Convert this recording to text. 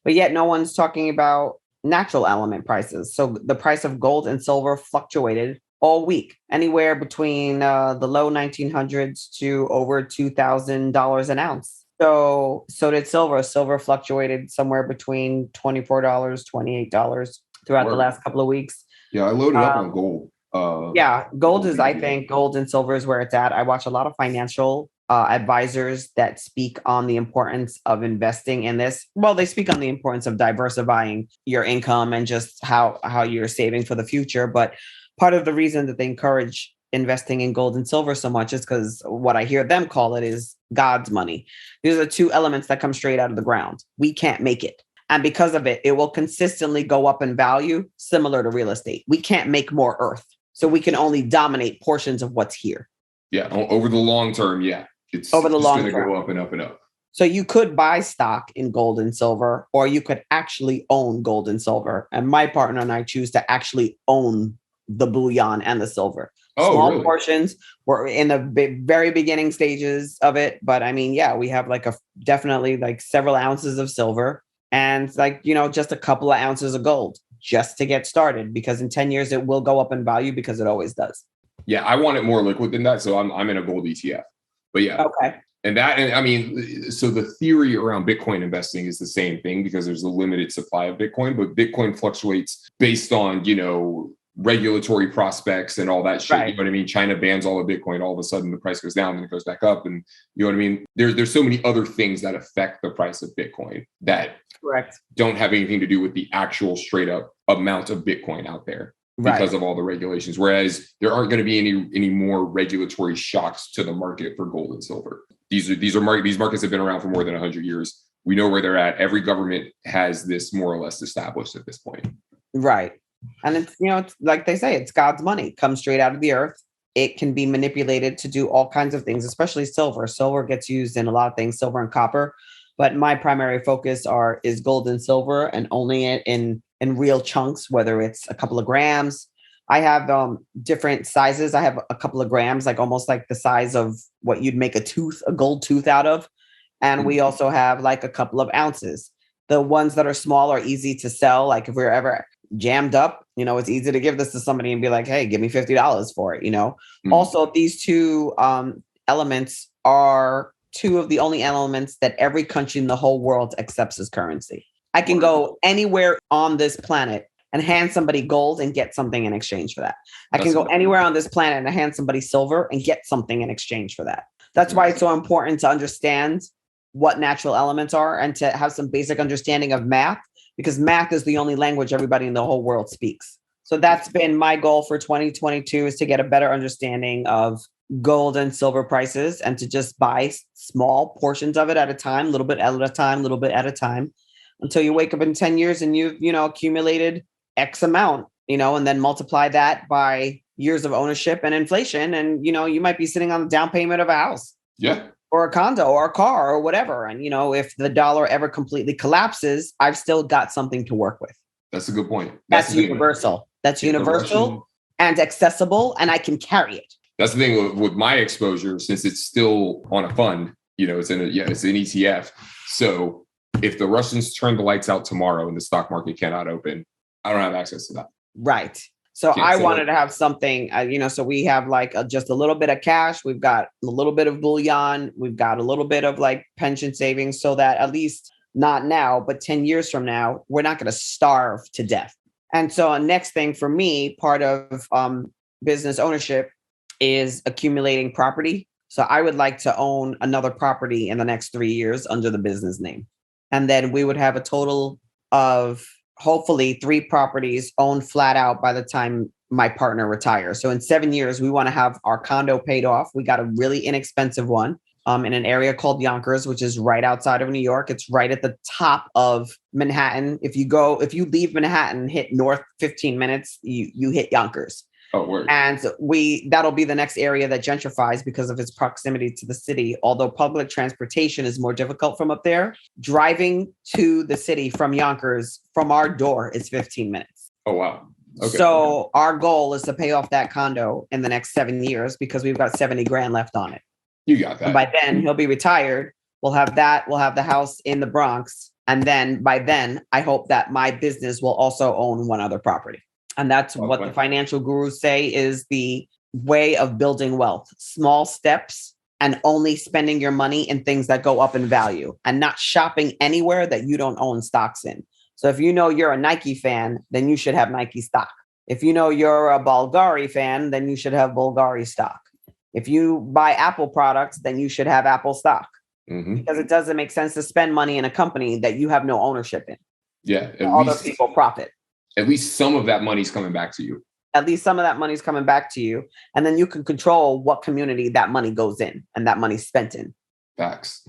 But yet no one's talking about natural element prices. So the price of gold and silver fluctuated all week, anywhere between the low 1900s to over $2,000 an ounce. So did silver. Silver fluctuated somewhere between $24, $28 throughout the Word. last couple of weeks. Yeah, I loaded up on Um, gold. yeah, gold Gold is, I ETF. think, gold and silver is where it's at. I watch a lot of financial advisors that speak on the importance of investing in this. Well, they speak on the importance of diversifying your income and just how you're saving for the future. But part of the reason that they encourage investing in gold and silver so much is because what I hear them call it is God's money. These are two elements that come straight out of the ground. We can't make it. And because of it, it will consistently go up in value, similar to real estate. We can't make more earth. So we can only dominate portions of what's here Yeah, over the long term, yeah, it's over the just long going to term. go up and up and up. So you could buy stock in gold and silver, or you could actually own gold and silver. And my partner and I choose to actually own the bullion and the silver. Oh, Small really? portions. We're in the very beginning stages of it. But I mean, yeah, we have like definitely like several ounces of silver and like, just a couple of ounces of gold just to get started, because in 10 years it will go up in value because it always does. Yeah, I want it more liquid than that, so I'm in a gold ETF. But yeah, Okay. and I mean, so the theory around Bitcoin investing is the same thing because there's a limited supply of Bitcoin, but Bitcoin fluctuates based on, regulatory prospects and all that shit. Right. You know what I mean? China bans all the Bitcoin. All of a sudden the price goes down and it goes back up. And you know what I mean? There's so many other things that affect the price of Bitcoin that Correct. don't have anything to do with the actual straight up amount of Bitcoin out there because of all the regulations. Whereas there aren't going to be any more regulatory shocks to the market for gold and silver. These markets have been around for more than 100 years. We know where they're at. Every government has this more or less established at this point. Right. And it's like they say, it's God's money. It comes straight out of the earth. It can be manipulated to do all kinds of things, especially silver. Silver gets used in a lot of things, silver and copper. But my primary focus is gold and silver, and only in real chunks, whether it's a couple of grams. I have different sizes. I have a couple of grams, like almost like the size of what you'd make a gold tooth out of. And we also have like a couple of ounces. The ones that are small are easy to sell. Like if we're ever jammed up, it's easy to give this to somebody and be like, hey, give me $50 for it. Also, these two elements are two of the only elements that every country in the whole world accepts as currency. I can go anywhere on this planet and hand somebody gold and get something in exchange for that. I can go anywhere on this planet and hand somebody silver and get something in exchange for that. That's why it's so important to understand what natural elements are and to have some basic understanding of math, because math is the only language everybody in the whole world speaks. So that's been my goal for 2022, is to get a better understanding of gold and silver prices and to just buy small portions of it at a time, little bit at a time, until you wake up in 10 years and you've, accumulated X amount, and then multiply that by years of ownership and inflation. And, you might be sitting on the down payment of a house. Yeah. Or a condo or a car or whatever. And, if the dollar ever completely collapses, I've still got something to work with. That's a good point. That's universal. That's universal and accessible, and I can carry it. That's the thing with my exposure, since it's still on a fund, it's an ETF. So if the Russians turn the lights out tomorrow and the stock market cannot open, I don't have access to that. Right. So I wanted to have something, so we have like just a little bit of cash. We've got a little bit of bullion. We've got a little bit of like pension savings, so that at least not now, but 10 years from now, we're not going to starve to death. And so next thing for me, part of business ownership is accumulating property. So I would like to own another property in the next 3 years under the business name. And then we would have a total of hopefully 3 properties owned flat out by the time my partner retires. So in 7 years, we want to have our condo paid off. We got a really inexpensive one in an area called Yonkers, which is right outside of New York. It's right at the top of Manhattan. If you leave Manhattan, hit north 15 minutes, you hit Yonkers. Oh, word. And that'll be the next area that gentrifies because of its proximity to the city. Although public transportation is more difficult from up there, driving to the city from Yonkers, from our door, is 15 minutes. Oh, wow. Okay. So our goal is to pay off that condo in the next 7 years because we've got 70 grand left on it. You got that. And by then he'll be retired. We'll have that. We'll have the house in the Bronx. And then by then, I hope that my business will also own one other property. And that's what the financial gurus say is the way of building wealth. Small steps and only spending your money in things that go up in value and not shopping anywhere that you don't own stocks in. So if you know you're a Nike fan, then you should have Nike stock. If you know you're a Bulgari fan, then you should have Bulgari stock. If you buy Apple products, then you should have Apple stock. Because it doesn't make sense to spend money in a company that you have no ownership in. Yeah. Other people profit. At least some of that money's coming back to you. At least some of that money's coming back to you. And then you can control what community that money goes in and that money's spent in. Facts.